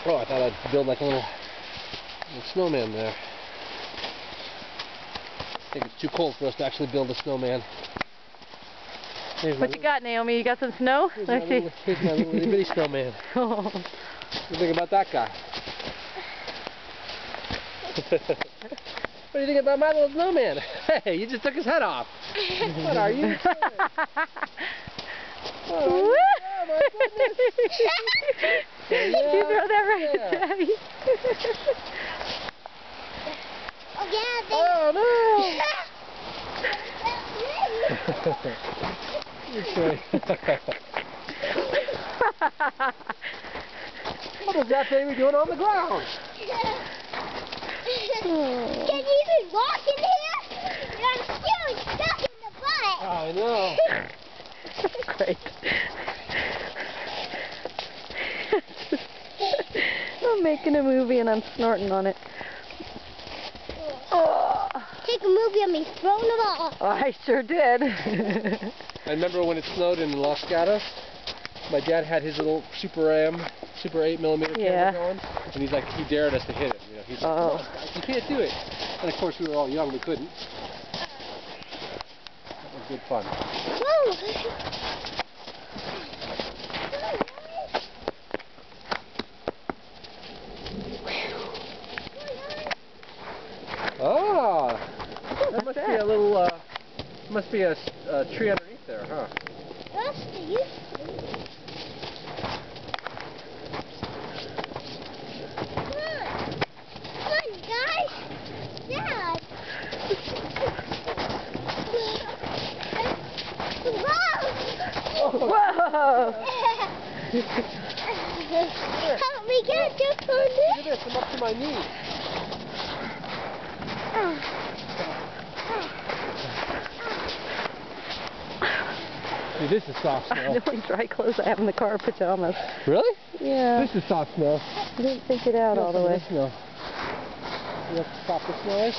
Oh, I thought I'd build like a little snowman there. I think it's too cold for us to actually build a snowman. What you got, Naomi? You got some snow? Here's my little itty bitty snowman. What do you think about that guy? What do you think about my little snowman? Hey, you just took his head off. What are you? Oh my goodness. You throw that right at Daddy. Oh no! What is that baby doing on the ground? Can you even walk in here? I'm still stuck in the butt. I know. Great. I'm making a movie and I'm snorting on it. Oh. Take a movie of me throwing it off. Oh, I sure did. I remember when it snowed in Los Gatos. My dad had his little Super 8mm camera going, and he's like, he dared us to hit it. You know, he's like, "Oh, guys, you can't do it." And of course, we were all young, we couldn't. That was good fun. Whoa. Ah, that must be a little, must be a tree underneath there, huh? That's the use. Whoa! Help me get you for Look at this, I'm up to my knees. Dude, this is soft snow. The only dry clothes I have in the car are pajamas. Really? Yeah. This is soft snow. I didn't think it out all the way. Snow. You know what soft the snow is?